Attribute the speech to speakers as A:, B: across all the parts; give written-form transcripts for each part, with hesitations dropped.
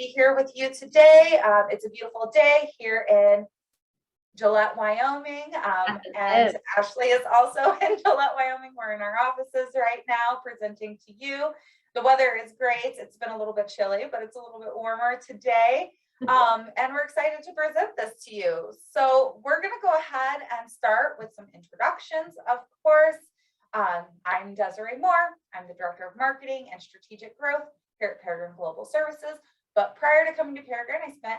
A: be here with you today. It's a beautiful day here in Gillette, Wyoming, and Ashley is also in Gillette, Wyoming. We're in our offices right now presenting to you. The weather is great. It's been a little bit chilly, but it's a little bit warmer today. And we're excited to present this to you. So we're going to go ahead and start with some introductions, of course. I'm Desiree Moore. I'm the Director of Marketing and Strategic Growth here at Peregrine Global Services. But prior to coming to Peregrine, I spent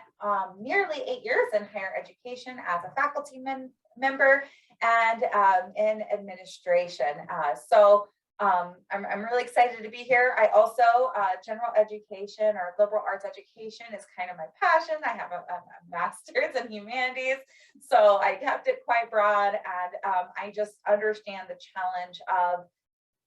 A: nearly 8 years in higher education as a faculty member and in administration. I'm really excited to be here. I also, general education or liberal arts education is kind of my passion. I have a master's in humanities, so I kept it quite broad, and I just understand the challenge of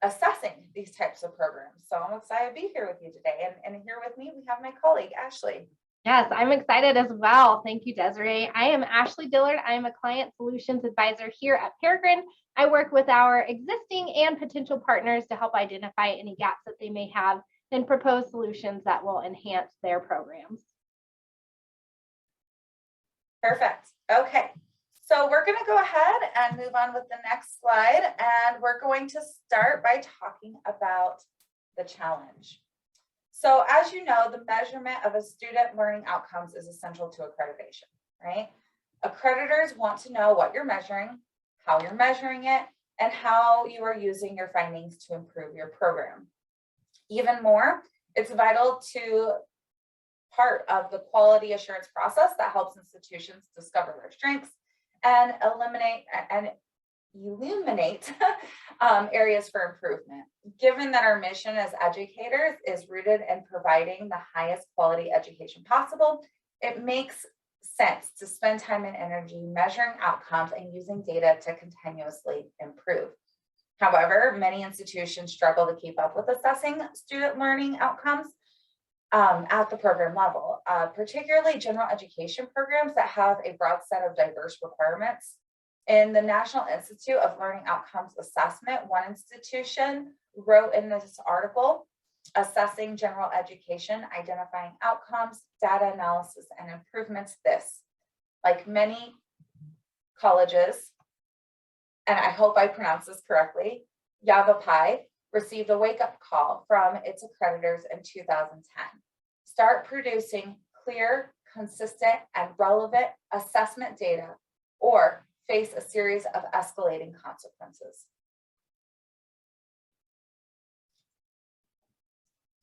A: assessing these types of programs. So I'm excited to be here with you today. And here with me, we have my colleague, Ashley.
B: Yes, I'm excited as well. Thank you, Desiree. I am Ashley Dillard. I am a Client Solutions Advisor here at Peregrine. I work with our existing and potential partners to help identify any gaps that they may have and propose solutions that will enhance their programs.
A: Perfect. Okay. So we're going to go ahead and move on with the next slide, and we're going to start by talking about the challenge. So as you know, the measurement of a student learning outcomes is essential to accreditation, right? Accreditors want to know what you're measuring, how you're measuring it, and how you are using your findings to improve your program. Even more, it's vital to part of the quality assurance process that helps institutions discover their strengths and illuminate areas for improvement. Given that our mission as educators is rooted in providing the highest quality education possible, it makes sense to spend time and energy measuring outcomes and using data to continuously improve. However, many institutions struggle to keep up with assessing student learning outcomes at the program level, particularly general education programs that have a broad set of diverse requirements. In the National Institute of Learning Outcomes Assessment, one institution wrote in this article, assessing general education, identifying outcomes, data analysis, and improvements. This, like many colleges, and I hope I pronounce this correctly, Yavapai received a wake-up call from its accreditors in 2010. Start producing clear, consistent, and relevant assessment data, or face a series of escalating consequences.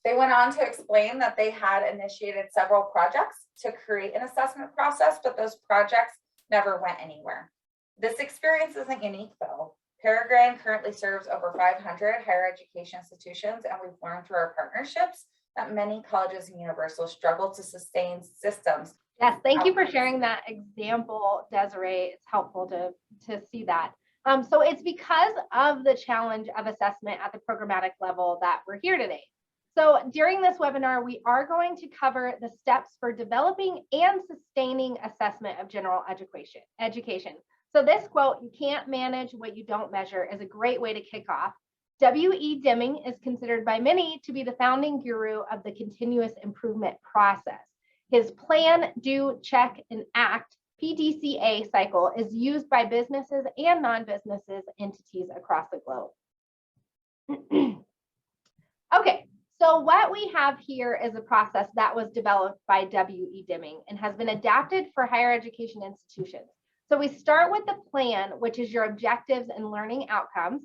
A: They went on to explain that they had initiated several projects to create an assessment process, but those projects never went anywhere. This experience isn't unique though. Peregrine currently serves over 500 higher education institutions, and we've learned through our partnerships that many colleges and universities struggle to sustain systems.
B: Yes, thank you for sharing that example, Desiree. It's helpful to see that. So it's because of the challenge of assessment at the programmatic level that we're here today. So during this webinar, we are going to cover the steps for developing and sustaining assessment of general education. So this quote, "You can't manage what you don't measure," is a great way to kick off. W.E. Deming is considered by many to be the founding guru of the continuous improvement process. His plan, do, check, and act PDCA cycle is used by businesses and non-businesses entities across the globe. Okay, so what we have here is a process that was developed by W.E. Deming and has been adapted for higher education institutions. So we start with the plan, which is your objectives and learning outcomes.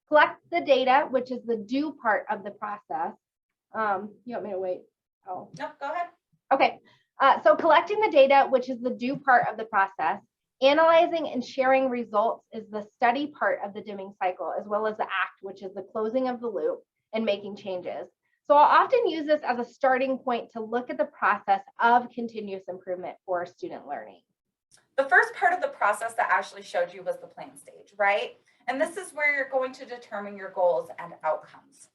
B: Collect the data, which is the do part of the process. You want me to wait? Oh,
A: no, go ahead.
B: Okay, so collecting the data, which is the do part of the process. Analyzing and sharing results is the study part of the Deming cycle, as well as the act, which is the closing of the loop and making changes. So I'll often use this as a starting point to look at the process of continuous improvement for student learning.
A: The first part of the process that Ashley showed you was the plan stage, right? And this is where you're going to determine your goals and outcomes.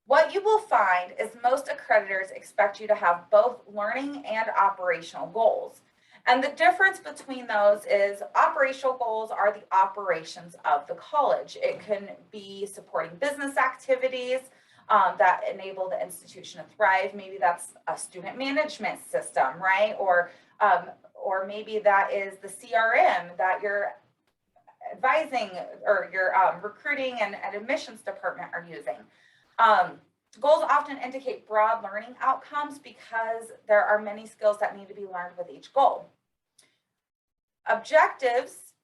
A: What you will find is most accreditors expect you to have both learning and operational goals. And the difference between those is operational goals are the operations of the college. It can be supporting business activities, that enable the institution to thrive. Maybe that's a student management system, right? Or maybe that is the CRM that you're advising or your recruiting and admissions department are using. Goals often indicate broad learning outcomes because there are many skills that need to be learned with each goal. Objectives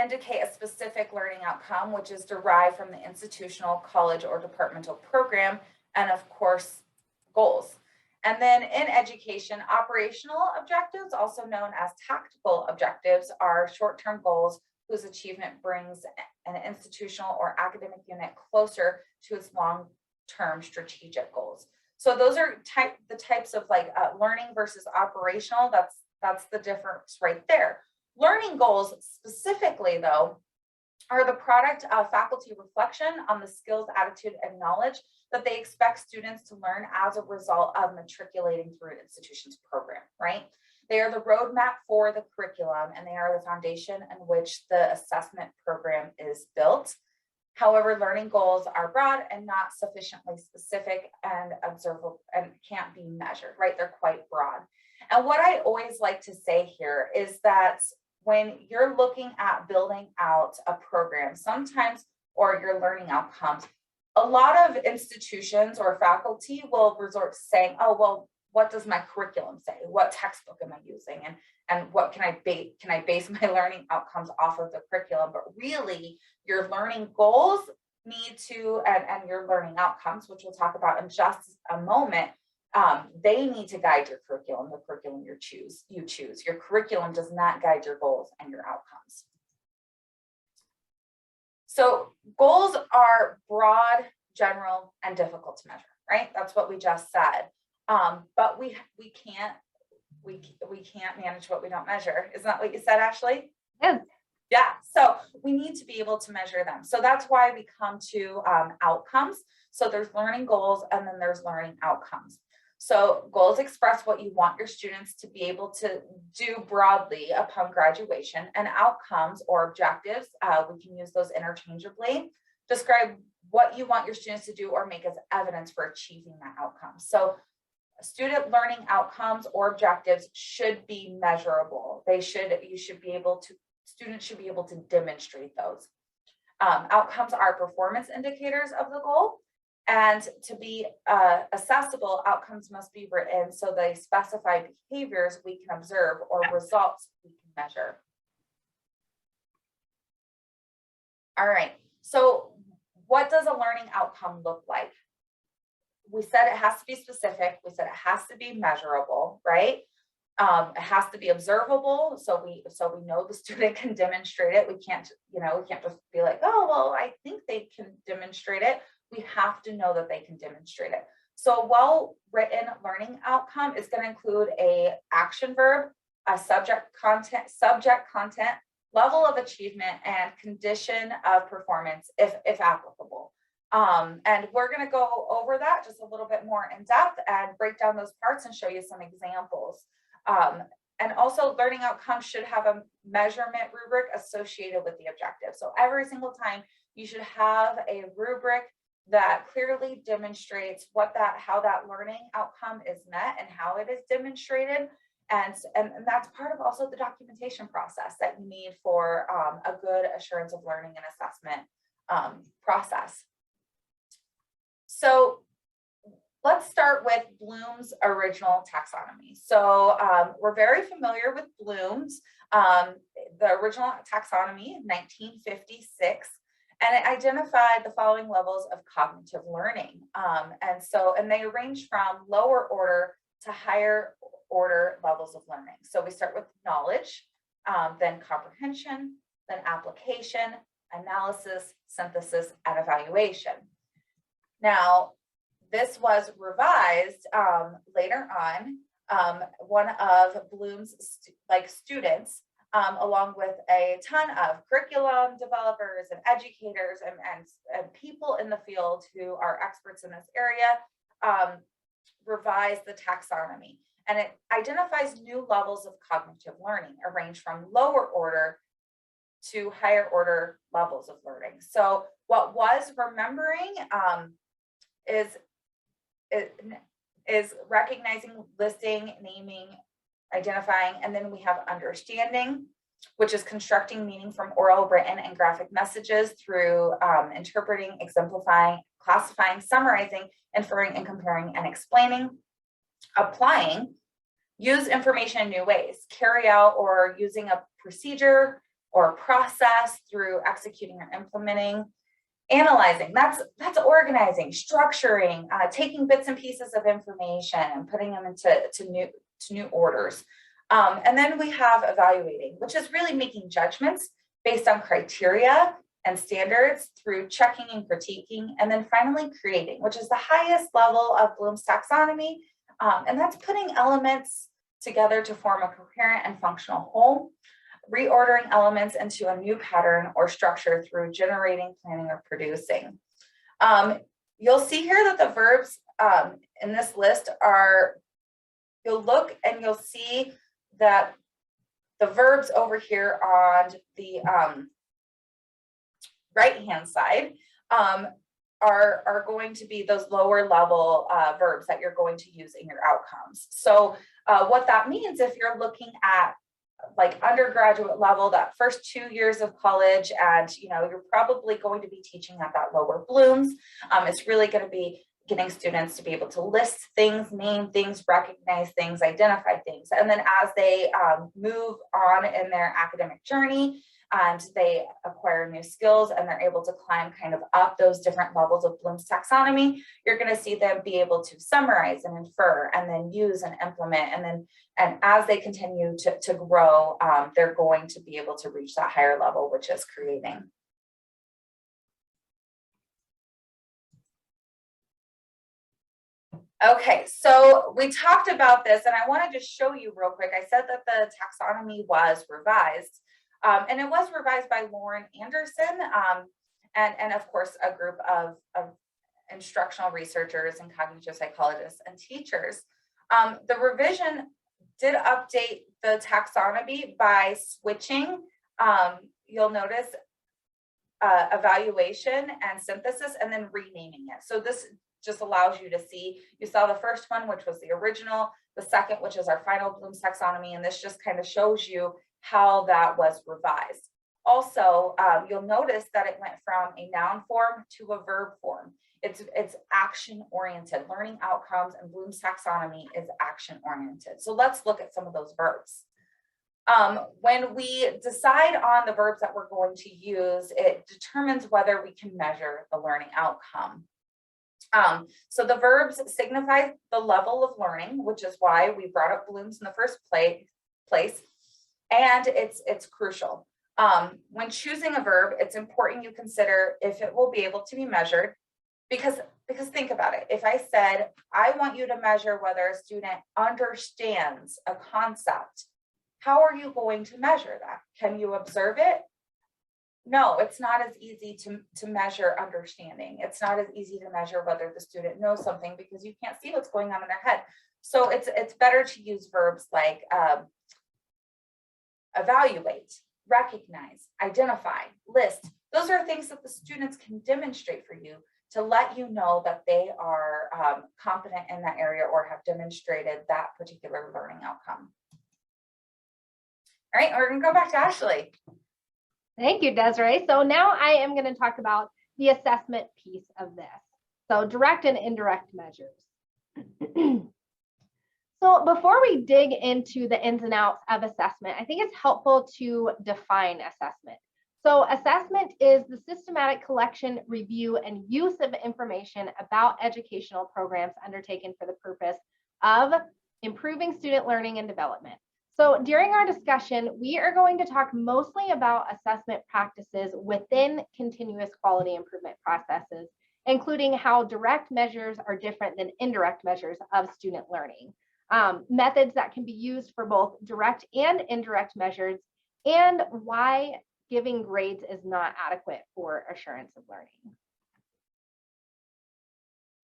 A: indicate a specific learning outcome, which is derived from the institutional, college, or departmental program, and of course, goals. And then in education, operational objectives, also known as tactical objectives, are short-term goals whose achievement brings an institutional or academic unit closer to its long-term strategic goals. So those are the types of like learning versus operational. That's the difference right there. Learning goals specifically, though, are the product of faculty reflection on the skills, attitude, and knowledge that they expect students to learn as a result of matriculating through an institution's program, right? They are the roadmap for the curriculum, and they are the foundation in which the assessment program is built. However, learning goals are broad and not sufficiently specific and observable and can't be measured, right? They're quite broad. And what I always like to say here is that when you're looking at building out a program, sometimes, or your learning outcomes, a lot of institutions or faculty will resort to saying, oh, well, what does my curriculum say? What textbook am I using? And what can I base my learning outcomes off of the curriculum? But really, your learning goals need to, and your learning outcomes, which we'll talk about in just a moment, they need to guide your curriculum, the curriculum you choose. Your curriculum does not guide your goals and your outcomes. So goals are broad, general, and difficult to measure, right? That's what we just said. But we can't manage what we don't measure. Isn't that what you said, Ashley?
B: Yeah.
A: Yeah, so we need to be able to measure them. So that's why we come to outcomes. So there's learning goals and then there's learning outcomes. So goals express what you want your students to be able to do broadly upon graduation, and outcomes or objectives, we can use those interchangeably, describe what you want your students to do or make as evidence for achieving that outcome. So student learning outcomes or objectives should be measurable. Students should be able to demonstrate those. Outcomes are performance indicators of the goal. And to be accessible, outcomes must be written so they specify behaviors we can observe or results we can measure. All right, so what does a learning outcome look like? We said it has to be specific. We said it has to be measurable, right? It has to be observable, so we know the student can demonstrate it. We can't just be like, oh, well, I think they can demonstrate it. We have to know that they can demonstrate it. So a well-written learning outcome is going to include a action verb, a subject content, level of achievement, and condition of performance if applicable. And we're going to go over that just a little bit more in depth and break down those parts and show you some examples. And also learning outcomes should have a measurement rubric associated with the objective. So every single time you should have a rubric that clearly demonstrates how that learning outcome is met and how it is demonstrated. And that's part of also the documentation process that you need for a good assurance of learning and assessment process. So let's start with Bloom's original taxonomy. So we're very familiar with Bloom's, the original taxonomy, 1956, and it identified the following levels of cognitive learning. And they range from lower order to higher order levels of learning. So we start with knowledge, then comprehension, then application, analysis, synthesis, and evaluation. Now, this was revised later on. One of Bloom's students, along with a ton of curriculum developers and educators and people in the field who are experts in this area, revised the taxonomy. And it identifies new levels of cognitive learning, arranged from lower order to higher order levels of learning. So what was remembering is is recognizing, listing, naming, identifying, and then we have understanding, which is constructing meaning from oral, written, and graphic messages through interpreting, exemplifying, classifying, summarizing, inferring, and comparing and explaining. Applying, use information in new ways, carry out or using a procedure or a process through executing or implementing. Analyzing, that's organizing, structuring, taking bits and pieces of information and putting them into new orders. And then we have evaluating, which is really making judgments based on criteria and standards through checking and critiquing. And then finally creating, which is the highest level of Bloom's taxonomy. And that's putting elements together to form a coherent and functional whole, reordering elements into a new pattern or structure through generating, planning, or producing. You'll see here that the verbs in this list are, you'll look and you'll see that the verbs over here on the right-hand side are going to be those lower level verbs that you're going to use in your outcomes. So what that means, if you're looking at like undergraduate level, that first 2 years of college, and you're probably going to be teaching at that lower Bloom's, it's really going to be getting students to be able to list things, name things, recognize things, identify things. And then as they move on in their academic journey and they acquire new skills and they're able to climb kind of up those different levels of Bloom's taxonomy, you're going to see them be able to summarize and infer and then use and implement. And as they continue to grow, they're going to be able to reach that higher level, which is creating. Okay, so we talked about this, and I want to just show you real quick. I said that the taxonomy was revised, and it was revised by Lauren Anderson, and of course, a group of instructional researchers and cognitive psychologists and teachers. The revision did update the taxonomy by switching, you'll notice, evaluation and synthesis, and then renaming it. So this just allows you to see, you saw the first one, which was the original, the second, which is our final Bloom's taxonomy, and this just kind of shows you how that was revised. Also, you'll notice that it went from a noun form to a verb form. It's action oriented. Learning outcomes and Bloom's taxonomy is action oriented. So let's look at some of those verbs. When we decide on the verbs that we're going to use, it determines whether we can measure the learning outcome. So the verbs signify the level of learning, which is why we brought up Bloom's in the first place, and it's crucial. When choosing a verb, it's important you consider if it will be able to be measured, because think about it. If I said, I want you to measure whether a student understands a concept, how are you going to measure that? Can you observe it? No, it's not as easy to measure understanding. It's not as easy to measure whether the student knows something because you can't see what's going on in their head. So it's better to use verbs like evaluate, recognize, identify, list. Those are things that the students can demonstrate for you to let you know that they are competent in that area or have demonstrated that particular learning outcome. All right, we're going to go back to Ashley.
B: Thank you, Desiree. So now I am going to talk about the assessment piece of this. So direct and indirect measures. So before we dig into the ins and outs of assessment, I think it's helpful to define assessment. So assessment is the systematic collection, review, and use of information about educational programs undertaken for the purpose of improving student learning and development. So during our discussion, we are going to talk mostly about assessment practices within continuous quality improvement processes, including how direct measures are different than indirect measures of student learning, methods that can be used for both direct and indirect measures, and why giving grades is not adequate for assurance of learning.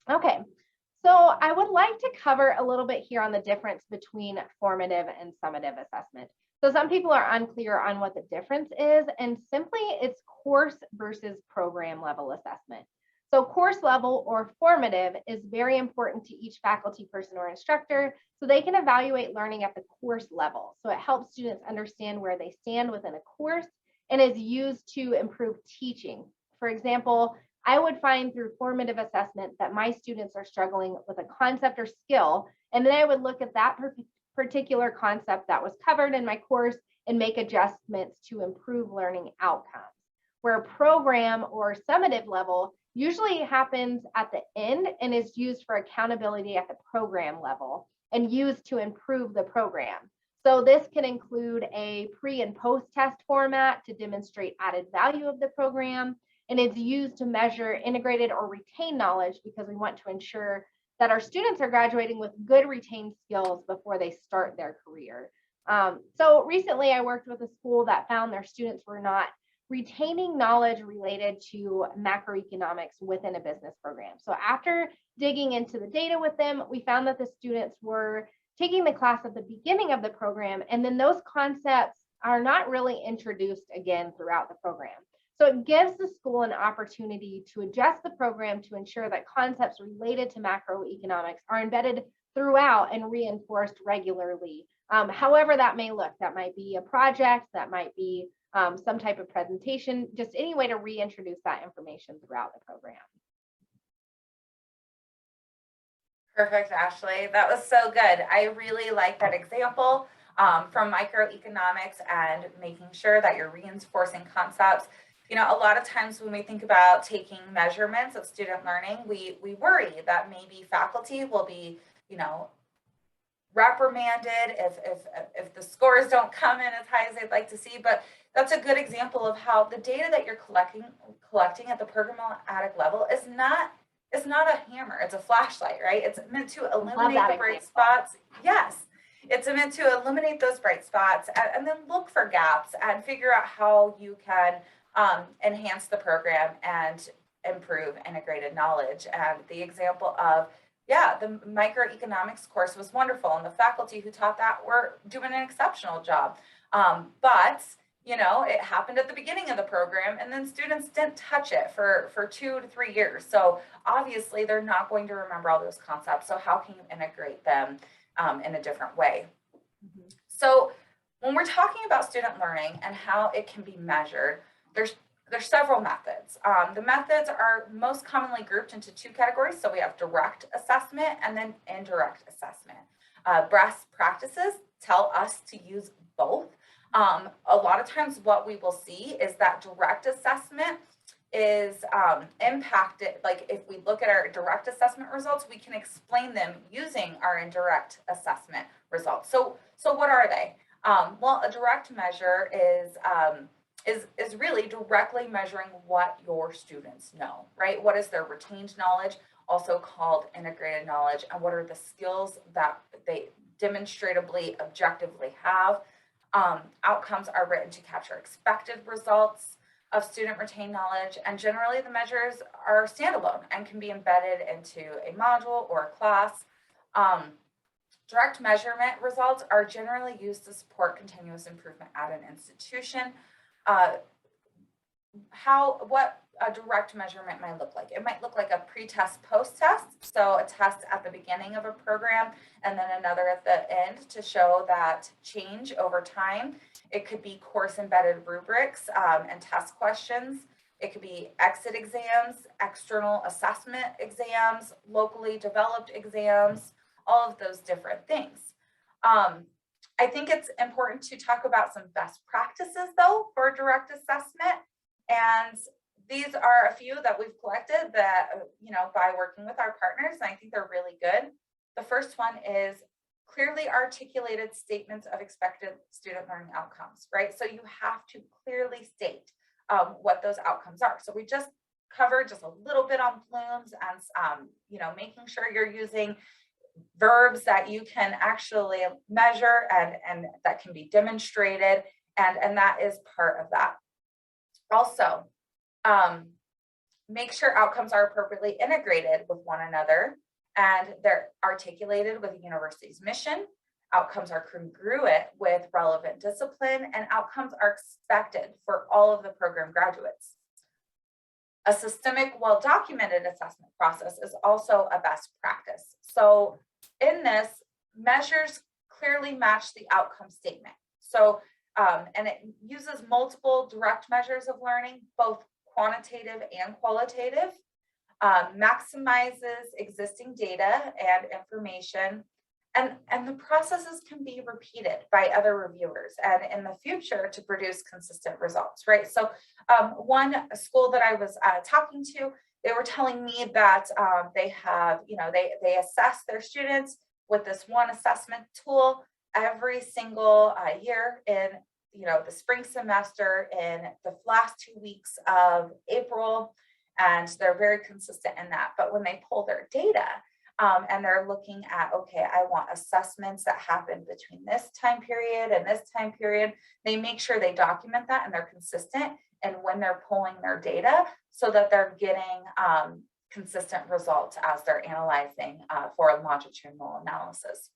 B: Okay. So I would like to cover a little bit here on the difference between formative and summative assessment. So some people are unclear on what the difference is, and simply it's course versus program level assessment. So course level or formative is very important to each faculty person or instructor, so they can evaluate learning at the course level. So it helps students understand where they stand within a course and is used to improve teaching. For example, I would find through formative assessment that my students are struggling with a concept or skill, and then I would look at that particular concept that was covered in my course and make adjustments to improve learning outcomes. Where a program or summative level usually happens at the end and is used for accountability at the program level and used to improve the program. So this can include a pre and post test format to demonstrate added value of the program, and it's used to measure integrated or retained knowledge because we want to ensure that our students are graduating with good retained skills before they start their career. So recently I worked with a school that found their students were not retaining knowledge related to macroeconomics within a business program. So after digging into the data with them, we found that the students were taking the class at the beginning of the program, and then those concepts are not really introduced again throughout the program. So it gives the school an opportunity to adjust the program to ensure that concepts related to macroeconomics are embedded throughout and reinforced regularly. However that may look, that might be a project, that might be some type of presentation, just any way to reintroduce that information throughout the program.
A: Perfect, Ashley. That was so good. I really like that example from microeconomics and making sure that you're reinforcing concepts. You know, a lot of times when we think about taking measurements of student learning, we worry that maybe faculty will be, you know, reprimanded if the scores don't come in as high as they'd like to see. But that's a good example of how the data that you're collecting at the programmatic level is not a hammer, it's a flashlight, right? It's meant to eliminate the bright spots. Yes, it's meant to eliminate those bright spots and then look for gaps and figure out how you can enhance the program and improve integrated knowledge. And the example of, yeah, the microeconomics course was wonderful, and the faculty who taught that were doing an exceptional job. But you know, it happened at the beginning of the program, and then students didn't touch it for 2 to 3 years. So obviously, they're not going to remember all those concepts. So how can you integrate them in a different way? Mm-hmm. So when we're talking about student learning and how it can be measured, there's several methods. The methods are most commonly grouped into 2 categories. So we have direct assessment and then indirect assessment. Best practices tell us to use both. A lot of times what we will see is that direct assessment is impacted. Like if we look at our direct assessment results, we can explain them using our indirect assessment results. So what are they? Well, a direct measure is really directly measuring what your students know, right? What is their retained knowledge, also called integrated knowledge, and what are the skills that they demonstratively, objectively have. Outcomes are written to capture expected results of student retained knowledge, and generally the measures are standalone and can be embedded into a module or a class. Direct measurement results are generally used to support continuous improvement at an institution. What a direct measurement might look like. It might look like a pre-test, post-test. So a test at the beginning of a program and then another at the end to show that change over time. It could be course embedded rubrics and test questions. It could be exit exams, external assessment exams, locally developed exams, all of those different things. I think it's important to talk about some best practices though for direct assessment. And these are a few that we've collected that, you know, by working with our partners, and I think they're really good. The first one is clearly articulated statements of expected student learning outcomes, right? So you have to clearly state what those outcomes are. So we just covered just a little bit on plumes and, you know, making sure you're using verbs that you can actually measure and that can be demonstrated, and that is part of that. Also, make sure outcomes are appropriately integrated with one another and they're articulated with the university's mission. Outcomes are congruent with relevant discipline, and outcomes are expected for all of the program graduates. A systemic, well-documented assessment process is also a best practice. So in this, measures clearly match the outcome statement. So, and it uses multiple direct measures of learning, both quantitative and qualitative, maximizes existing data and information, and the processes can be repeated by other reviewers and in the future to produce consistent results, right? So one school that I was talking to, they were telling me that they have, they assess their students with this one assessment tool every single year in, the spring semester in the last 2 weeks of April, and they're very consistent in that. But when they pull their data, and they're looking at, okay, I want assessments that happen between this time period and this time period. They make sure they document that and they're consistent. And when they're pulling their data, so that they're getting consistent results as they're analyzing for a longitudinal analysis.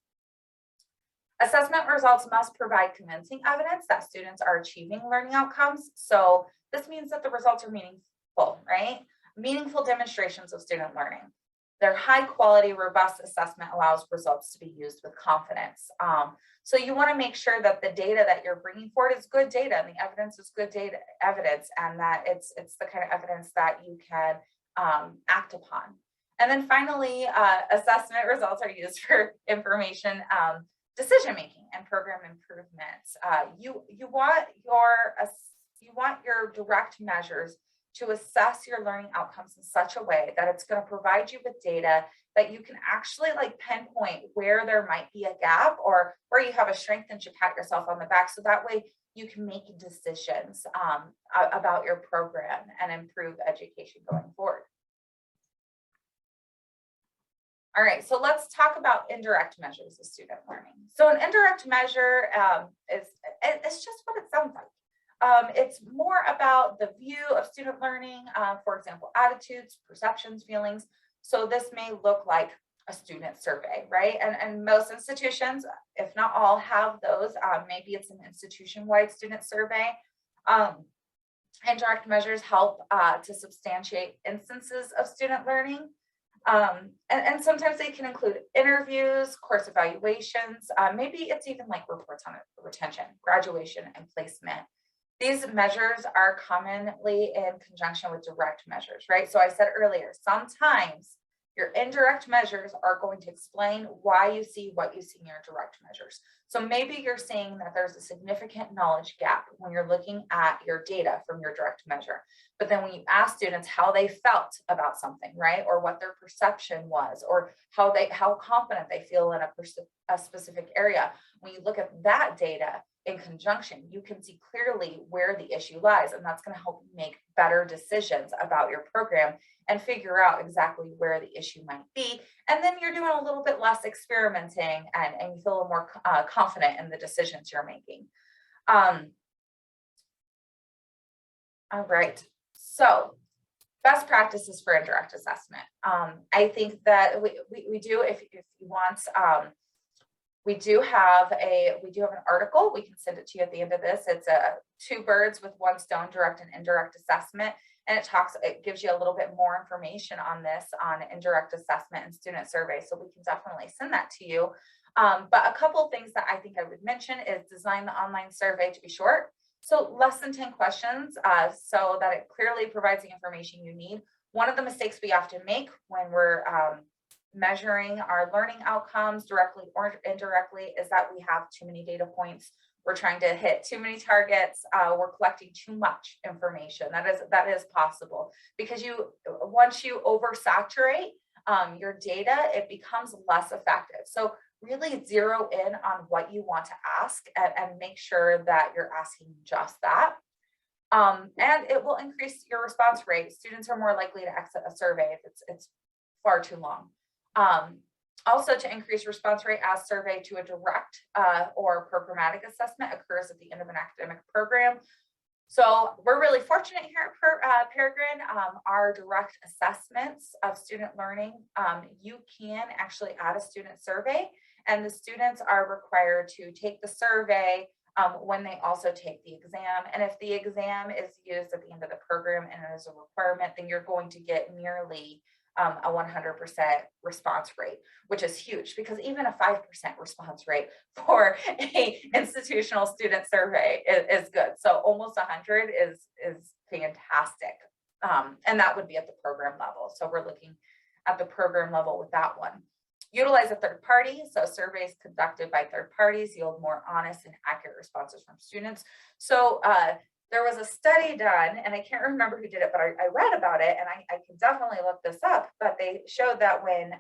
A: Assessment results must provide convincing evidence that students are achieving learning outcomes. So this means that the results are meaningful, right? Meaningful demonstrations of student learning. Their high quality, robust assessment allows results to be used with confidence. So you want to make sure that the data that you're bringing forward is good data and the evidence is good data evidence, and that it's the kind of evidence that you can act upon. And then finally, assessment results are used for information decision making and program improvements. You want your direct measures to assess your learning outcomes in such a way that it's going to provide you with data that you can actually pinpoint where there might be a gap or where you have a strength and should pat yourself on the back. So that way you can make decisions about your program and improve education going forward. All right, so let's talk about indirect measures of student learning. So an indirect measure it's just what it sounds like. It's more about the view of student learning, for example, attitudes, perceptions, feelings. So this may look like a student survey, right? And most institutions, if not all, have those. Maybe it's an institution-wide student survey. Indirect measures help to substantiate instances of student learning. And sometimes they can include interviews, course evaluations. Maybe it's even like reports on retention, graduation, and placement. These measures are commonly in conjunction with direct measures, right? So I said earlier, sometimes your indirect measures are going to explain why you see what you see in your direct measures. So maybe you're seeing that there's a significant knowledge gap when you're looking at your data from your direct measure. But then when you ask students how they felt about something, right? Or what their perception was, or how confident they feel in a specific area, when you look at that data in conjunction, you can see clearly where the issue lies, and that's going to help you make better decisions about your program and figure out exactly where the issue might be. And then you're doing a little bit less experimenting and you feel a little more confident in the decisions you're making. All right, so best practices for indirect assessment. I think that we do, if you want, we do have an article. We can send it to you at the end of this. It's two birds with one stone, direct and indirect assessment. And it gives you a little bit more information on this, on indirect assessment and student survey. So we can definitely send that to you. But a couple of things that I think I would mention is design the online survey to be short. So less than 10 questions so that it clearly provides the information you need. One of the mistakes we often make when we're measuring our learning outcomes directly or indirectly is that we have too many data points. We're trying to hit too many targets. We're collecting too much information. That is possible because once you oversaturate your data, it becomes less effective. So really zero in on what you want to ask and make sure that you're asking just that. And it will increase your response rate. Students are more likely to exit a survey if it's far too long. Also, to increase response rate, ask survey to a direct or programmatic assessment occurs at the end of an academic program. So we're really fortunate here at Peregrine. Our direct assessments of student learning, you can actually add a student survey, and the students are required to take the survey when they also take the exam. And if the exam is used at the end of the program and it is a requirement, then you're going to get nearly a 100% response rate, which is huge, because even a 5% response rate for a institutional student survey is good. So almost 100 is fantastic. And that would be at the program level. So we're looking at the program level with that one. Utilize a third party. So surveys conducted by third parties yield more honest and accurate responses from students. So there was a study done, and I can't remember who did it, but I read about it, and I can definitely look this up, but they showed that when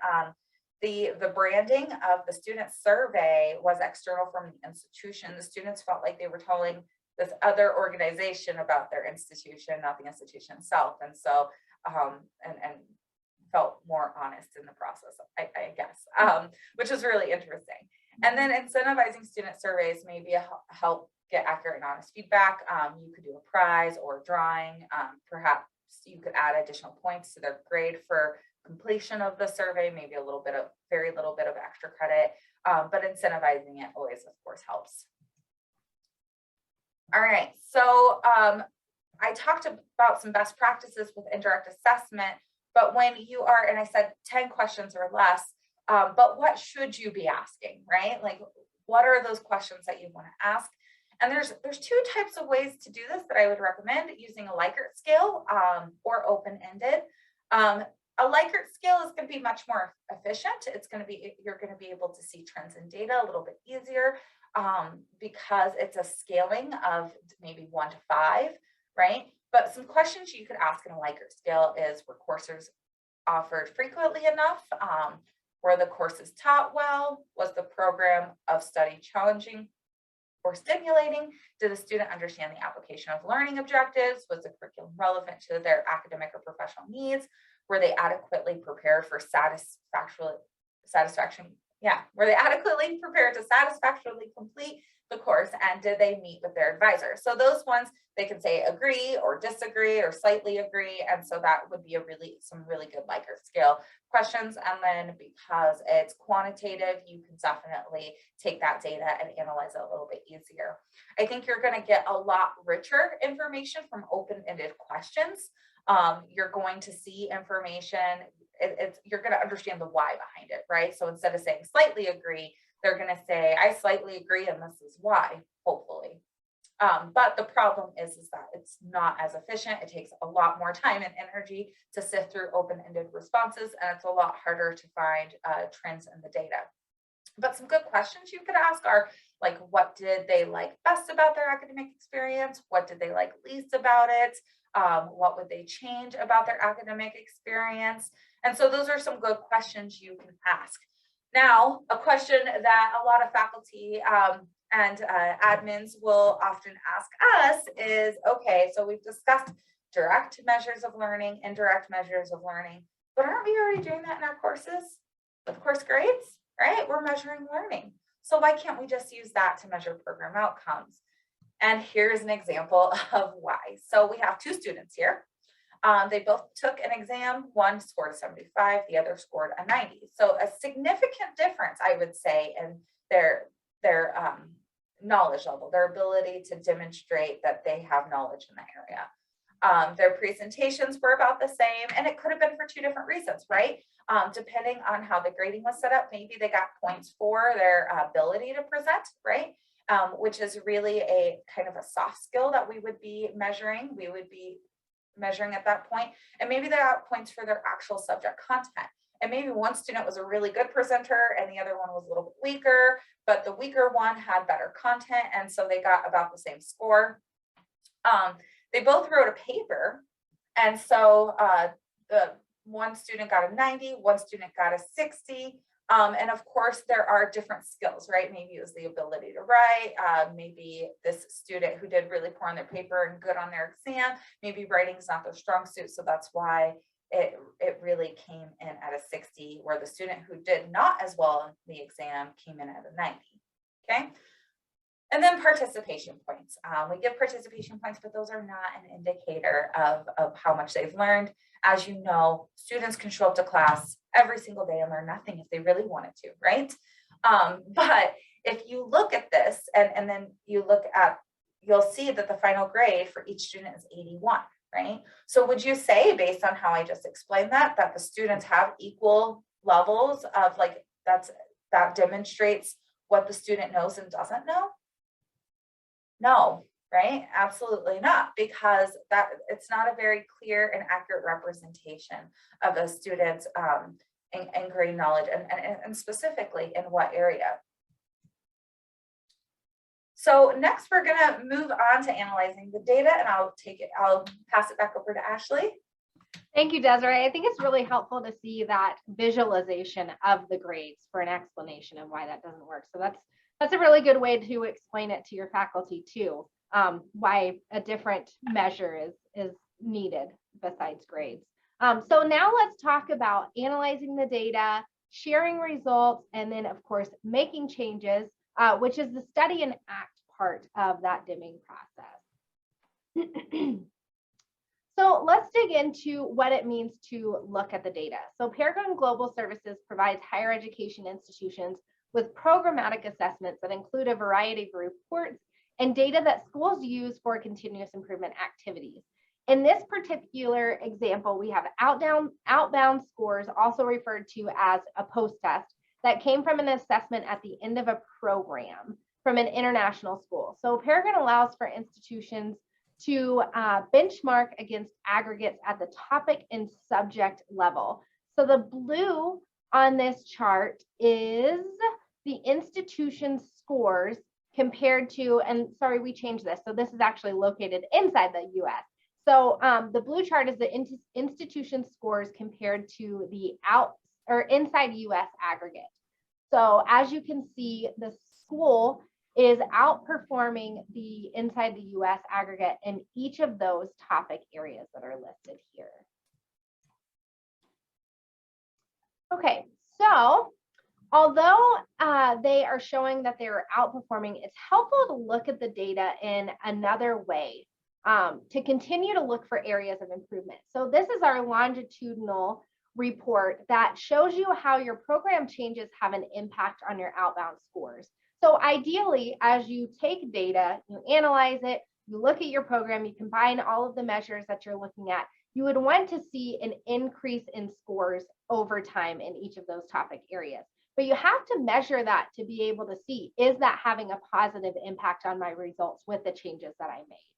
A: the branding of the student survey was external from the institution, the students felt like they were telling this other organization about their institution, not the institution itself. And so, and felt more honest in the process, I guess, which is really interesting. And then incentivizing student surveys may be a help get accurate and honest feedback. You could do a prize or a drawing. Perhaps you could add additional points to their grade for completion of the survey, maybe a little bit of, very little bit of extra credit, but incentivizing it always, of course, helps. All right, so I talked about some best practices with indirect assessment, but when you are, and I said 10 questions or less, but what should you be asking, right? Like, what are those questions that you want to ask? And there's two types of ways to do this that I would recommend, using a Likert scale or open-ended. A Likert scale is going to be much more efficient. It's going to be, you're going to be able to see trends in data a little bit easier because it's a scaling of maybe 1 to 5, right? But some questions you could ask in a Likert scale is, were courses offered frequently enough? Were the courses taught well? Was the program of study challenging or stimulating? Did the student understand the application of learning objectives? Was the curriculum relevant to their academic or professional needs? Were they adequately prepared for satisfaction? Yeah, were they adequately prepared to satisfactorily complete the course, and did they meet with their advisor? So those ones, they can say agree or disagree or slightly agree, and so that would be some really good Likert scale questions. And then because it's quantitative, you can definitely take that data and analyze it a little bit easier. I think you're going to get a lot richer information from open-ended questions. You're going to see information, you're going to understand the why behind it, right? So instead of saying slightly agree, they're going to say, I slightly agree, and this is why, hopefully. But the problem is that it's not as efficient. It takes a lot more time and energy to sift through open-ended responses, and it's a lot harder to find trends in the data. But some good questions you could ask are like, what did they like best about their academic experience? What did they like least about it? What would they change about their academic experience? And so those are some good questions you can ask. Now, a question that a lot of faculty and admins will often ask us is, okay, so we've discussed direct measures of learning, indirect measures of learning, but aren't we already doing that in our courses with course grades, right? We're measuring learning. So why can't we just use that to measure program outcomes? And here's an example of why. So we have two students here. They both took an exam. One scored a 75, the other scored a 90. So a significant difference, I would say, in their knowledge level, their ability to demonstrate that they have knowledge in the area. Their presentations were about the same, and it could have been for two different reasons, right? Depending on how the grading was set up, maybe they got points for their ability to present, right? Which is really a kind of a soft skill that we would be measuring. We would be measuring at that point, and maybe they got points for their actual subject content. And maybe one student was a really good presenter and the other one was a little bit weaker, but the weaker one had better content, and so they got about the same score. They both wrote a paper, and so the one student got a 90, one student got a 60. And of course, there are different skills, right? Maybe it was the ability to write. Maybe this student who did really poor on their paper and good on their exam, maybe writing is not their strong suit. So that's why it really came in at a 60, where the student who did not as well in the exam came in at a 90, okay? And then participation points. We give participation points, but those are not an indicator of how much they've learned. As you know, students can show up to class every single day and learn nothing if they really wanted to, right? But if you look at this and then you look at, you'll see that the final grade for each student is 81, right? So would you say, based on how I just explained that the students have equal levels of like, that demonstrates what the student knows and doesn't know? No, right? Absolutely not, because that it's not a very clear and accurate representation of a student's and grade knowledge and specifically in what area. So next we're gonna move on to analyzing the data, and I'll pass it back over to Ashley.
B: Thank you, Desiree. I think it's really helpful to see that visualization of the grades for an explanation of why that doesn't work. So that's a really good way to explain it to your faculty too, why a different measure is needed besides grades. So now let's talk about analyzing the data, sharing results, and then of course, making changes, which is the study and act part of that dimming process. So let's dig into what it means to look at the data. So Peregrine Global Services provides higher education institutions with programmatic assessments that include a variety of reports and data that schools use for continuous improvement activities. In this particular example, we have outbound scores, also referred to as a post-test, that came from an assessment at the end of a program from an international school. So Peregrine allows for institutions to benchmark against aggregates at the topic and subject level. So the blue on this chart is the institution's scores compared to, and sorry, we changed this. So this is actually located inside the US. So the blue chart is the institution scores compared to the inside US aggregate. So as you can see, the school is outperforming the inside the US aggregate in each of those topic areas that are listed here. Okay, so although they are showing that they are outperforming, it's helpful to look at the data in another way to continue to look for areas of improvement. So this is our longitudinal report that shows you how your program changes have an impact on your outbound scores. So ideally, as you take data, you analyze it, you look at your program, you combine all of the measures that you're looking at, you would want to see an increase in scores over time in each of those topic areas. But you have to measure that to be able to see, is that having a positive impact on my results with the changes that I made?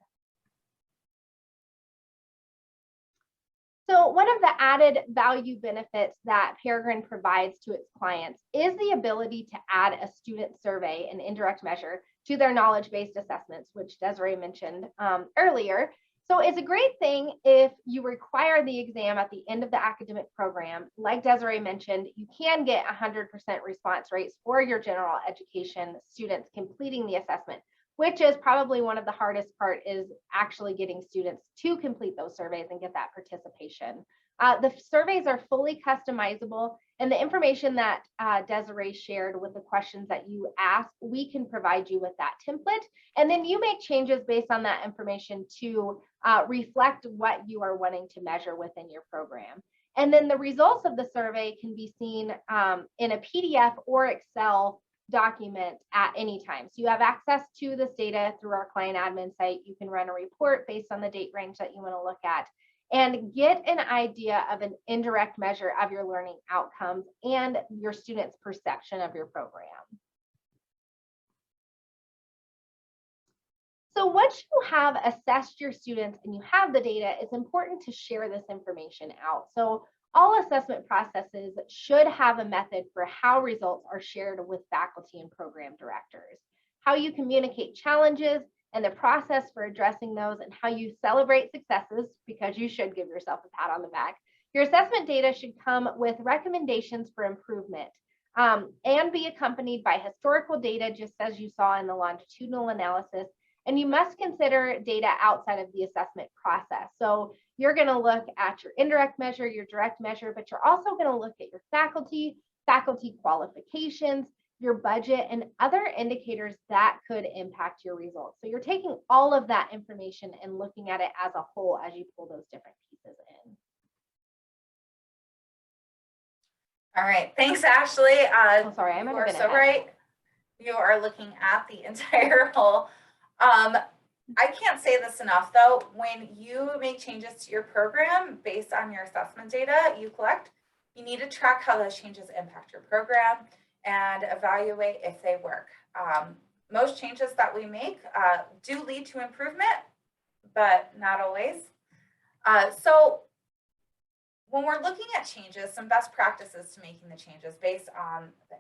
B: So one of the added value benefits that Peregrine provides to its clients is the ability to add a student survey, an indirect measure, to their knowledge-based assessments, which Desiree mentioned earlier. So it's a great thing if you require the exam at the end of the academic program. Like Desiree mentioned, you can get 100% response rates for your general education students completing the assessment, which is probably one of the hardest part, is actually getting students to complete those surveys and get that participation. The surveys are fully customizable, and the information that Desiree shared with the questions that you ask, we can provide you with that template, and then you make changes based on that information to reflect what you are wanting to measure within your program. And then the results of the survey can be seen in a PDF or Excel document at any time. So you have access to this data through our client admin site. You can run a report based on the date range that you want to look at and get an idea of an indirect measure of your learning outcomes and your students' perception of your program. So once you have assessed your students and you have the data, it's important to share this information out. So all assessment processes should have a method for how results are shared with faculty and program directors, how you communicate challenges and the process for addressing those, and how you celebrate successes, because you should give yourself a pat on the back. Your assessment data should come with recommendations for improvement and be accompanied by historical data, just as you saw in the longitudinal analysis. And you must consider data outside of the assessment process. So you're going to look at your indirect measure, your direct measure, but you're also going to look at your faculty qualifications, your budget, and other indicators that could impact your results. So you're taking all of that information and looking at it as a whole as you pull those different pieces in.
A: All right, thanks, Ashley.
B: I'm sorry, I'm
A: you are so right. you are looking at the entire whole. I can't say this enough though, when you make changes to your program based on your assessment data you collect, you need to track how those changes impact your program and evaluate if they work. Most changes that we make do lead to improvement, but not always. So when we're looking at changes, some best practices to making the changes based on the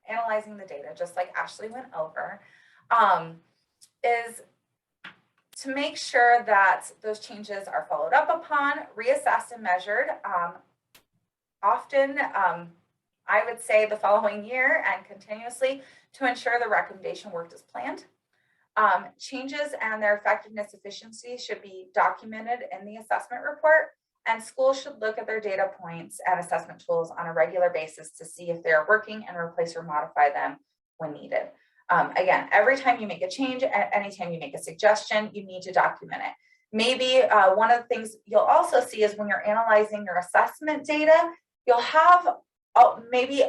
A: analyzing the data, just like Ashley went over, is to make sure that those changes are followed up upon, reassessed and measured. Often, I would say the following year and continuously to ensure the recommendation worked as planned. Changes and their effectiveness efficiency should be documented in the assessment report, and schools should look at their data points and assessment tools on a regular basis to see if they're working and replace or modify them when needed. Again, every time you make a change, anytime you make a suggestion, you need to document it. Maybe one of the things you'll also see is when you're analyzing your assessment data, you'll have maybe,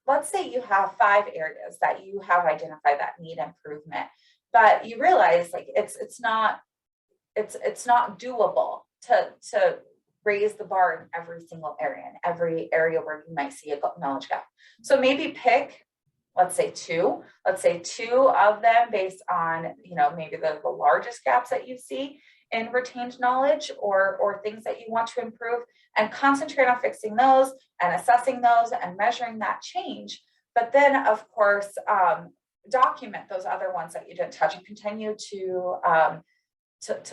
A: let's say you have 5 areas that you have identified that need improvement, but you realize like it's not doable to raise the bar in every single area, in every area where you might see a knowledge gap. So maybe pick, let's say two of them based on, maybe the largest gaps that you see in retained knowledge or things that you want to improve, and concentrate on fixing those and assessing those and measuring that change. But then of course, document those other ones that you didn't touch and continue to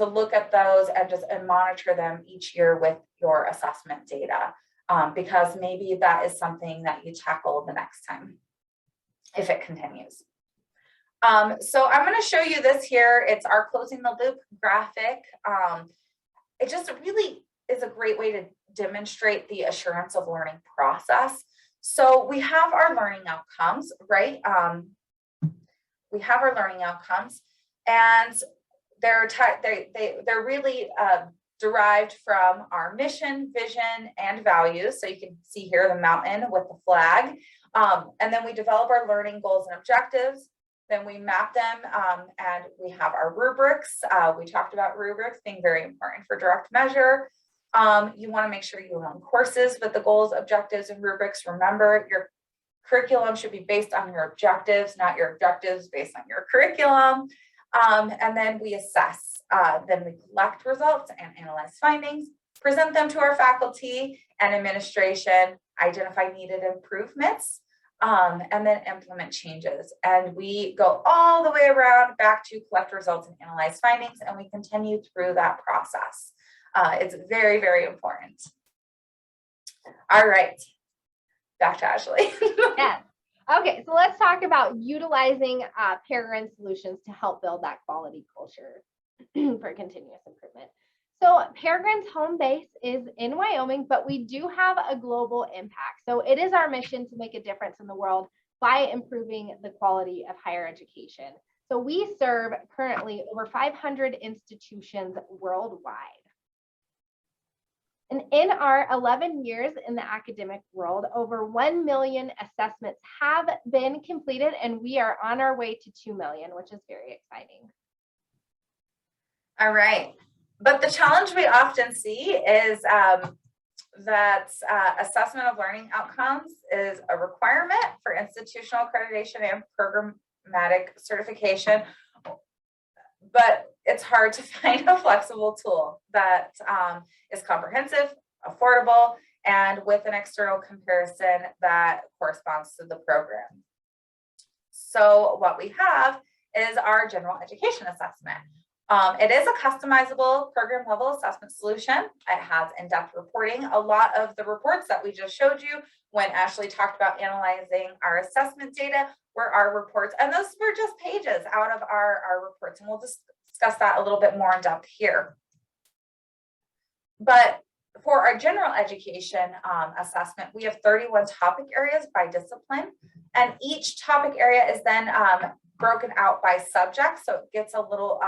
A: look at those and monitor them each year with your assessment data, because maybe that is something that you tackle the next time if it continues. So I'm going to show you this here. It's our closing the loop graphic. It just really is a great way to demonstrate the assurance of learning process. So we have our learning outcomes, right? We have our learning outcomes, and they're really derived from our mission, vision, and values. So you can see here the mountain with the flag. And then we develop our learning goals and objectives. Then we map them, and we have our rubrics. We talked about rubrics being very important for direct measure. You want to make sure you run courses with the goals, objectives, and rubrics. Remember, your curriculum should be based on your objectives, not your objectives based on your curriculum. And then we assess. Then we collect results and analyze findings, present them to our faculty and administration, identify needed improvements, and then implement changes. And we go all the way around back to collect results and analyze findings, and we continue through that process. It's very, very important. All right, back to Ashley.
B: Yes. Okay, so let's talk about utilizing Peregrine solutions to help build that quality culture for continuous improvement. So Peregrine's home base is in Wyoming, but we do have a global impact. So it is our mission to make a difference in the world by improving the quality of higher education. So we serve currently over 500 institutions worldwide. And in our 11 years in the academic world, over 1 million assessments have been completed, and we are on our way to 2 million, which is very exciting.
A: All right. But the challenge we often see is that assessment of learning outcomes is a requirement for institutional accreditation and programmatic certification, but it's hard to find a flexible tool that is comprehensive, affordable, and with an external comparison that corresponds to the program. So what we have is our general education assessment. It is a customizable program level assessment solution. It has in-depth reporting. A lot of the reports that we just showed you when Ashley talked about analyzing our assessment data were our reports, and those were just pages out of our reports, and we'll discuss that a little bit more in depth here. But for our general education assessment, we have 31 topic areas by discipline, and each topic area is then broken out by subject, so it gets a little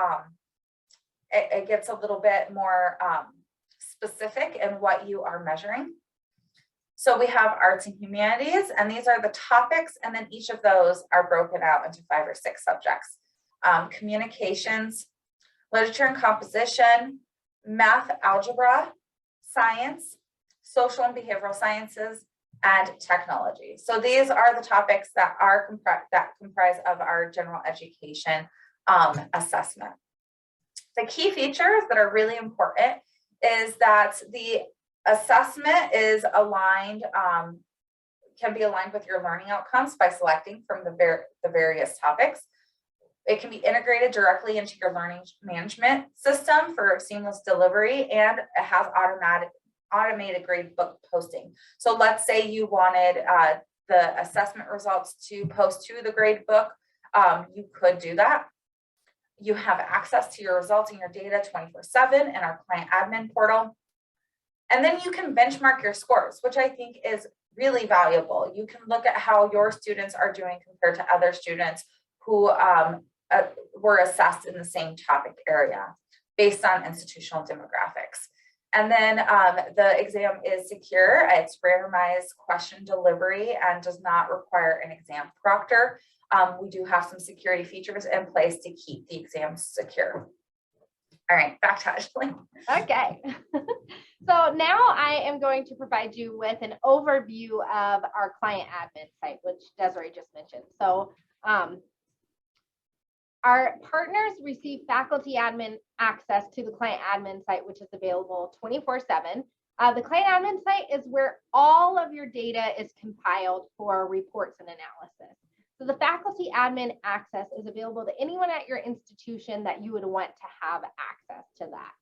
A: bit more specific in what you are measuring. So we have arts and humanities, and these are the topics, and then each of those are broken out into 5 or 6 subjects. Communications, literature and composition, math, algebra, science, social and behavioral sciences, and technology. So these are the topics that are comprise of our general education assessment. The key features that are really important is that the assessment is aligned, can be aligned with your learning outcomes by selecting from the various topics. It can be integrated directly into your learning management system for seamless delivery, and it has automated grade book posting. So let's say you wanted the assessment results to post to the grade book, you could do that. You have access to your results and your data 24/7 in our client admin portal. And then you can benchmark your scores, which I think is really valuable. You can look at how your students are doing compared to other students who were assessed in the same topic area based on institutional demographics. And then the exam is secure. It's randomized question delivery and does not require an exam proctor. We do have some security features in place to keep the exams secure. All right, back to Ashley.
B: Okay. So now I am going to provide you with an overview of our client admin site, which Desiree just mentioned. So our partners receive faculty admin access to the client admin site, which is available 24/7. The client admin site is where all of your data is compiled for reports and analysis. So the faculty admin access is available to anyone at your institution that you would want to have access to that.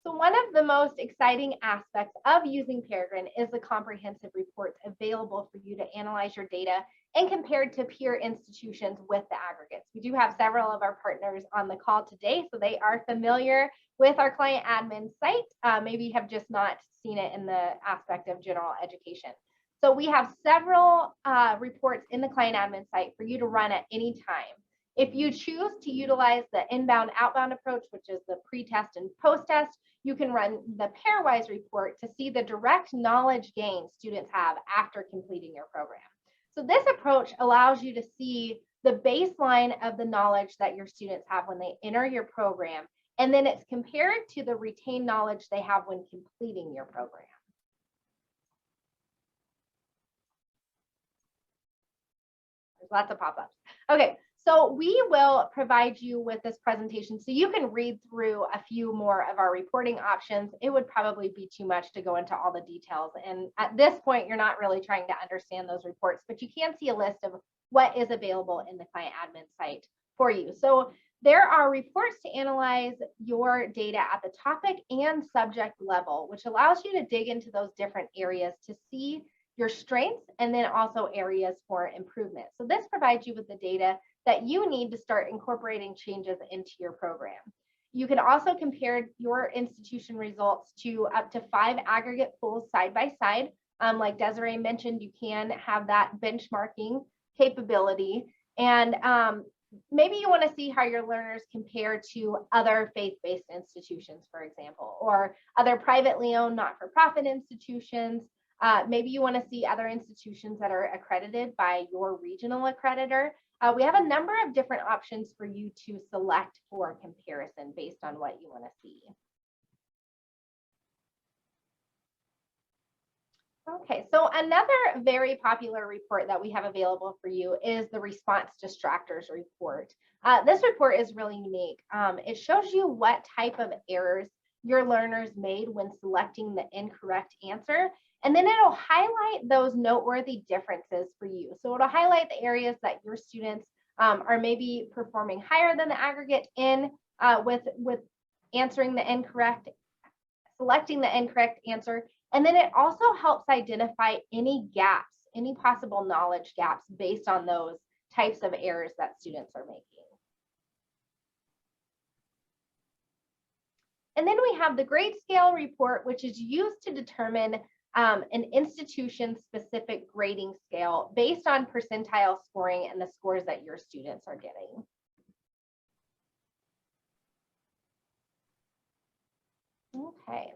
B: So one of the most exciting aspects of using Peregrine is the comprehensive reports available for you to analyze your data and compare to peer institutions with the aggregates. We do have several of our partners on the call today, so they are familiar with our client admin site. Maybe have just not seen it in the aspect of general education. So we have several reports in the client admin site for you to run at any time. If you choose to utilize the inbound outbound approach, which is the pre-test and post-test, you can run the pairwise report to see the direct knowledge gain students have after completing your program. So this approach allows you to see the baseline of the knowledge that your students have when they enter your program, and then it's compared to the retained knowledge they have when completing your program. There's lots of pop-ups. Okay, so we will provide you with this presentation so you can read through a few more of our reporting options. It would probably be too much to go into all the details. And at this point, you're not really trying to understand those reports, but you can see a list of what is available in the client admin site for you. So there are reports to analyze your data at the topic and subject level, which allows you to dig into those different areas to see your strengths and then also areas for improvement. So this provides you with the data that you need to start incorporating changes into your program. You can also compare your institution results to up to 5 aggregate pools side by side. Like Desiree mentioned, you can have that benchmarking capability. And maybe you want to see how your learners compare to other faith-based institutions, for example, or other privately owned not-for-profit institutions. Maybe you want to see other institutions that are accredited by your regional accreditor. We have a number of different options for you to select for comparison based on what you want to see. Okay, so another very popular report that we have available for you is the Response Distractors report. This report is really unique. It shows you what type of errors your learners made when selecting the incorrect answer, and then it'll highlight those noteworthy differences for you. So it'll highlight the areas that your students are maybe performing higher than the aggregate in with answering the incorrect, selecting the incorrect answer. And then it also helps identify any gaps, any possible knowledge gaps based on those types of errors that students are making. And then we have the grade scale report, which is used to determine an institution-specific grading scale based on percentile scoring and the scores that your students are getting. Okay.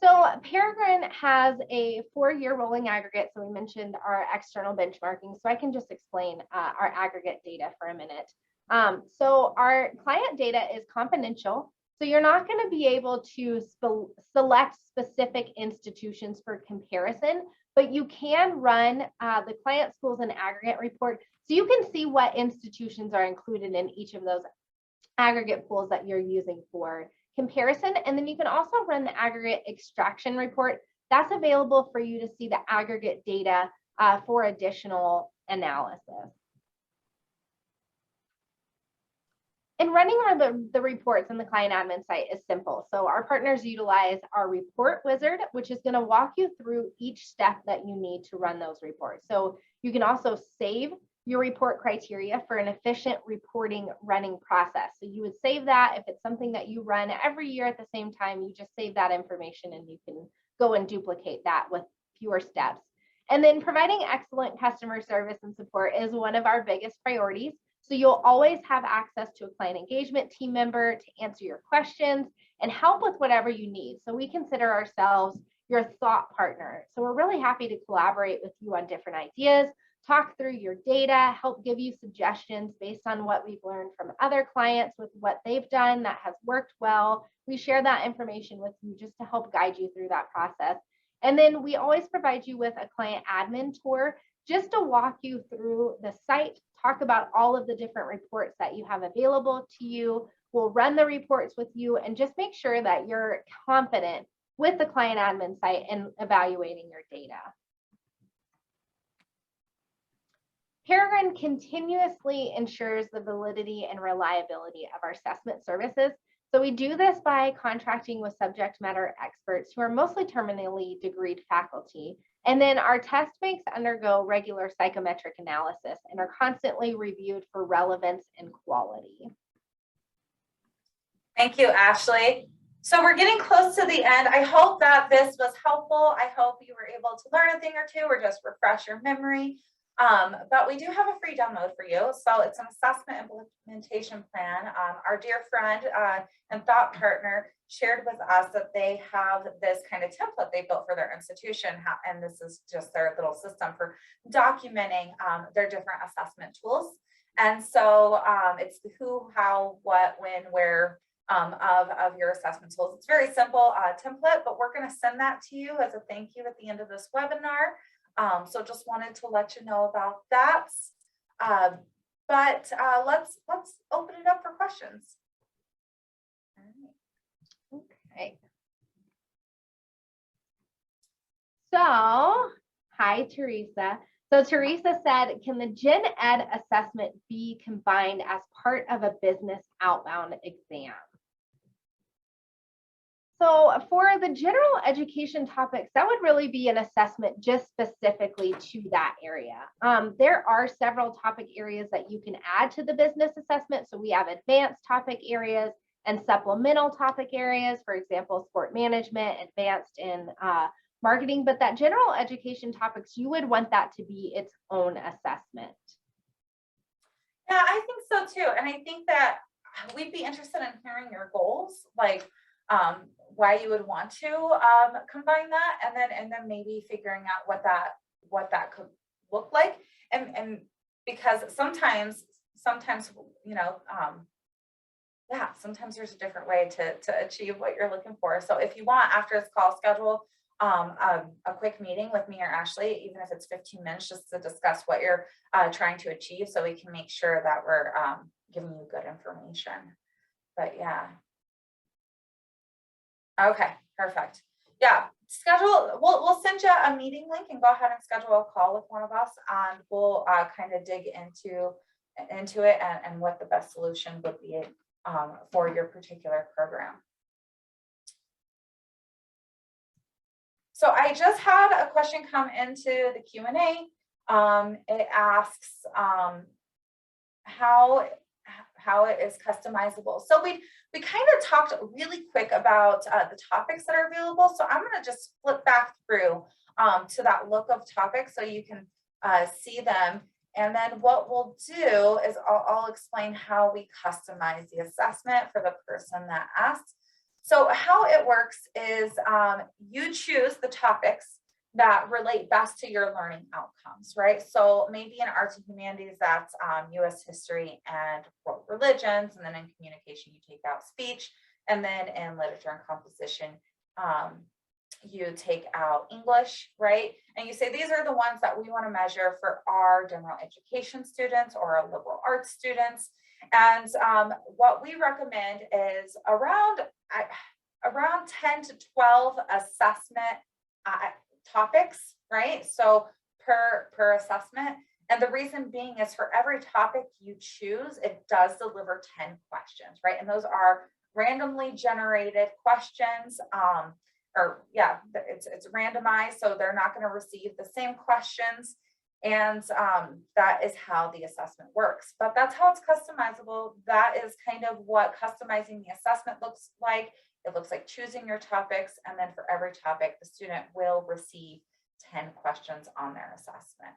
B: So Peregrine has a 4-year rolling aggregate. So we mentioned our external benchmarking. So I can just explain our aggregate data for a minute. So our client data is confidential. So you're not going to be able to select specific institutions for comparison, but you can run the client schools and aggregate report. So you can see what institutions are included in each of those aggregate pools that you're using for comparison. And then you can also run the aggregate extraction report. That's available for you to see the aggregate data for additional analysis. And running the reports in the client admin site is simple. So our partners utilize our report wizard, which is going to walk you through each step that you need to run those reports. So you can also save your report criteria for an efficient reporting running process. So you would save that if it's something that you run every year at the same time, you just save that information and you can go and duplicate that with fewer steps. And then providing excellent customer service and support is one of our biggest priorities. So you'll always have access to a client engagement team member to answer your questions and help with whatever you need. So we consider ourselves your thought partner. So we're really happy to collaborate with you on different ideas, talk through your data, help give you suggestions based on what we've learned from other clients with what they've done that has worked well. We share that information with you just to help guide you through that process. And then we always provide you with a client admin tour just to walk you through the site, talk about all of the different reports that you have available to you. We'll run the reports with you and just make sure that you're confident with the client admin site and evaluating your data. Peregrine continuously ensures the validity and reliability of our assessment services. So we do this by contracting with subject matter experts who are mostly terminally degreed faculty. And then our test banks undergo regular psychometric analysis and are constantly reviewed for relevance and quality.
A: Thank you, Ashley. So we're getting close to the end. I hope that this was helpful. I hope you were able to learn a thing or two or just refresh your memory. But we do have a free download for you. So it's an assessment implementation plan. Our dear friend and thought partner shared with us that they have this kind of template they built for their institution. And this is just their little system for documenting their different assessment tools. And so it's the who, how, what, when, where of your assessment tools. It's very simple template, but we're going to send that to you as a thank you at the end of this webinar. So just wanted to let you know about that. But let's open it up for questions.
B: Okay. So, hi, Teresa. So Teresa said, can the Gen Ed assessment be combined as part of a business outbound exam? So for the general education topics, that would really be an assessment just specifically to that area. There are several topic areas that you can add to the business assessment. So we have advanced topic areas and supplemental topic areas, for example, sport management, advanced in marketing, but that general education topics, you would want that to be its own assessment.
A: Yeah, I think so too. And I think that we'd be interested in hearing your goals, like why you would want to combine that, and then maybe figuring out what that could look like, and because sometimes you know yeah, sometimes there's a different way to achieve what you're looking for. So if you want, after this call, schedule a quick meeting with me or Ashley, even if it's 15 minutes, just to discuss what you're trying to achieve, so we can make sure that we're giving you good information. But yeah. Okay, perfect. Yeah, schedule, we'll send you a meeting link and go ahead and schedule a call with one of us, and we'll kind of dig into it and what the best solution would be for your particular program. So I just had a question come into the Q&A. It asks how it is customizable. So we kind of talked really quick about the topics that are available. So I'm going to just flip back through to that look of topics so you can see them. And then what we'll do is I'll explain how we customize the assessment for the person that asked. So how it works is you choose the topics that relate best to your learning outcomes, right? So maybe in arts and humanities, that's US history and world religions. And then in communication, you take out speech. And then in literature and composition, you take out English, right? And you say, these are the ones that we want to measure for our general education students or our liberal arts students. And what we recommend is around 10 to 12 assessment topics, right? So per assessment. And the reason being is for every topic you choose, it does deliver 10 questions, right? And those are randomly generated questions. It's randomized, so they're not going to receive the same questions. And that is how the assessment works. But that's how it's customizable. That is kind of what customizing the assessment looks like. It looks like choosing your topics, and then for every topic, the student will receive 10 questions on their assessment.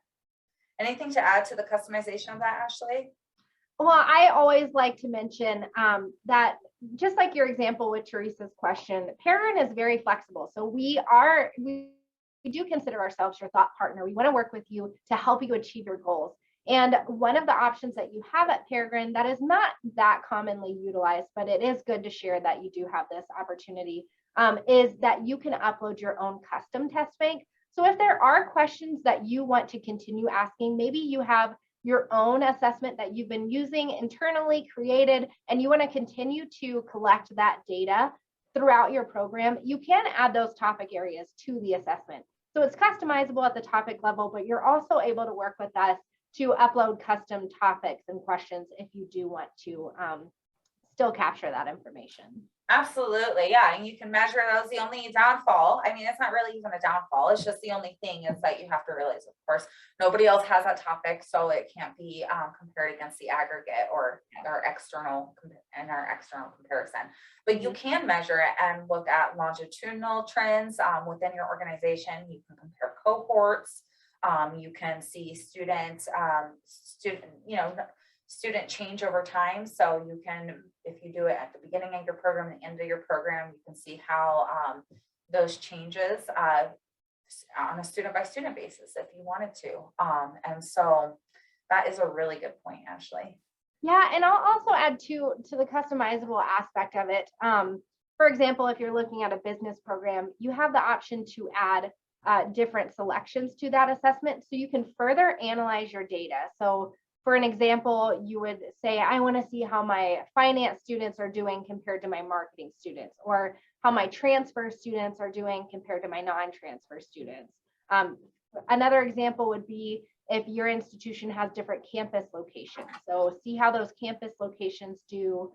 A: Anything to add to the customization of that, Ashley?
B: Well, I always like to mention that just like your example with Teresa's question, Peregrine is very flexible. So we do consider ourselves your thought partner. We want to work with you to help you achieve your goals. And one of the options that you have at Peregrine that is not that commonly utilized, but it is good to share that you do have this opportunity, is that you can upload your own custom test bank. So if there are questions that you want to continue asking, maybe you have your own assessment that you've been using internally created, and you want to continue to collect that data throughout your program, you can add those topic areas to the assessment. So it's customizable at the topic level, but you're also able to work with us to upload custom topics and questions if you do want to still capture that information.
A: Absolutely, yeah, and you can measure those. The only downfall, I mean, it's not really even a downfall, it's just the only thing is that you have to realize, of course, nobody else has that topic, so it can't be compared against the aggregate or our external comparison. But you can measure it and look at longitudinal trends within your organization. You can compare cohorts. You can see student change over time. So you can, if you do it at the beginning of your program, the end of your program, you can see how those changes on a student by student basis if you wanted to. And so that is a really good point, Ashley.
B: Yeah, and I'll also add to the customizable aspect of it. For example, if you're looking at a business program, you have the option to add different selections to that assessment so you can further analyze your data. So for an example, you would say, I want to see how my finance students are doing compared to my marketing students, or how my transfer students are doing compared to my non-transfer students. Another example would be if your institution has different campus locations. So see how those campus locations do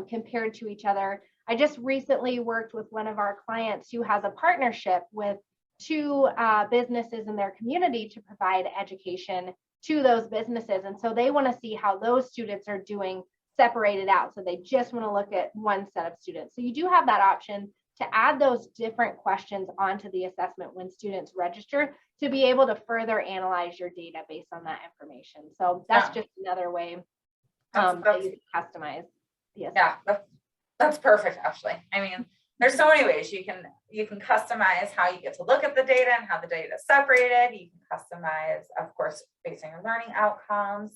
B: compared to each other. I just recently worked with one of our clients who has a partnership with two businesses in their community to provide education to those businesses. And so they want to see how those students are doing separated out. So they just want to look at one set of students. So you do have that option to add those different questions onto the assessment when students register to be able to further analyze your data based on that information. So that's just another way that you can customize the assessment.
A: Yeah, that's perfect, Ashley. I mean, there's so many ways you can customize how you get to look at the data and how the data is separated. You can customize, of course, based on your learning outcomes,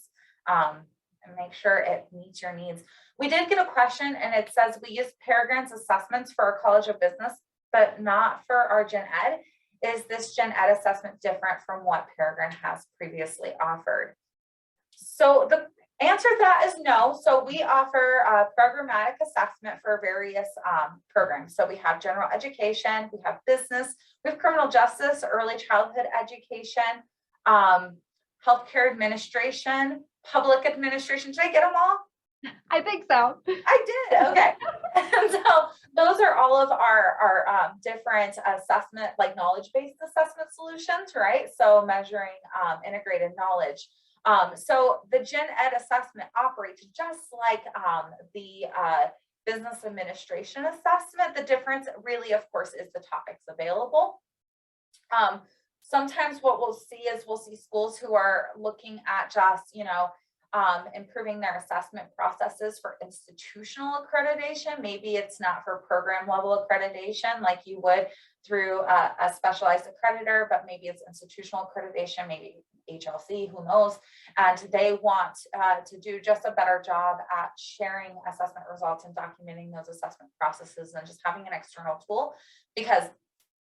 A: and make sure it meets your needs. We did get a question, and it says we use Peregrine's assessments for our College of Business, but not for our Gen Ed. Is this Gen Ed assessment different from what Peregrine has previously offered? So the answer to that is no. So we offer a programmatic assessment for various programs. So we have general education, we have business, we have criminal justice, early childhood education, healthcare administration, public administration. Did I get them all?
B: I think so.
A: I did. Okay. And so those are all of our different assessment, like knowledge-based assessment solutions, right? So measuring integrated knowledge. So the Gen Ed assessment operates just like the business administration assessment. The difference really, of course, is the topics available. Sometimes what we'll see is we'll see schools who are looking at just, improving their assessment processes for institutional accreditation. Maybe it's not for program level accreditation like you would through a specialized accreditor, but maybe it's institutional accreditation, maybe HLC, who knows? And they want to do just a better job at sharing assessment results and documenting those assessment processes and just having an external tool, because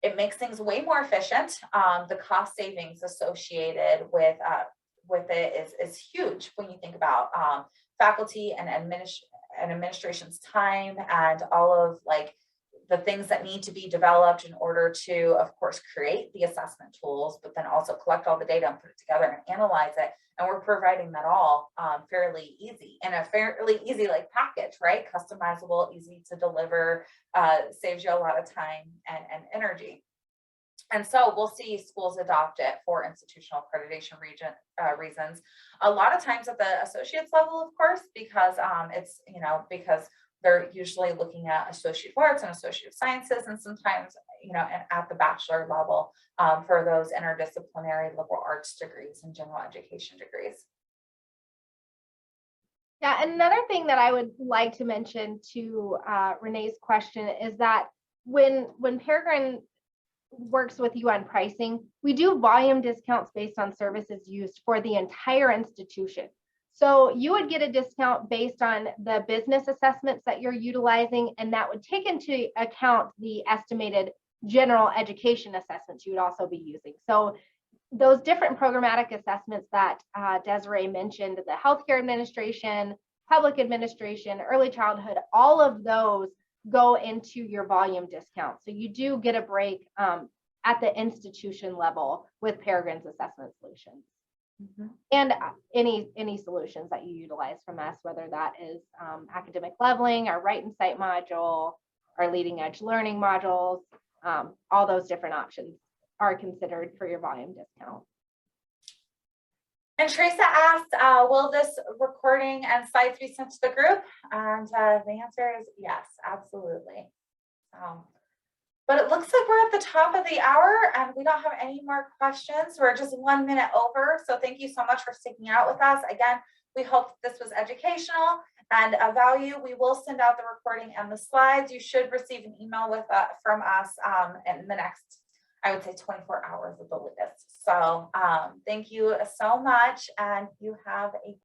A: it makes things way more efficient. The cost savings associated with it is huge when you think about faculty and administration's time and all of like the things that need to be developed in order to, of course, create the assessment tools, but then also collect all the data and put it together and analyze it. And we're providing that all fairly easy in a fairly easy like package, right? Customizable, easy to deliver, saves you a lot of time and energy. And so we'll see schools adopt it for institutional accreditation reasons. A lot of times at the associates level, of course, because it's, because they're usually looking at associate of arts and associate of sciences, and sometimes, at the bachelor level for those interdisciplinary liberal arts degrees and general education degrees.
B: Yeah, and another thing that I would like to mention to Renee's question is that when Peregrine works with you on pricing, we do volume discounts based on services used for the entire institution. So you would get a discount based on the business assessments that you're utilizing, and that would take into account the estimated general education assessments you would also be using. So those different programmatic assessments that Desiree mentioned, the healthcare administration, public administration, early childhood, all of those go into your volume discount. So you do get a break at the institution level with Peregrine's assessment solutions. Mm-hmm. And any solutions that you utilize from us, whether that is academic leveling, our Write and Cite module, our leading edge learning modules, all those different options are considered for your volume discount.
A: And Teresa asked, will this recording and slides be sent to the group? And the answer is yes, absolutely. But it looks like we're at the top of the hour and we don't have any more questions. We're just 1 minute over. So thank you so much for sticking out with us. Again, we hope this was educational and of value. We will send out the recording and the slides. You should receive an email from us in the next, I would say, 24 hours at the latest. So thank you so much, and you have a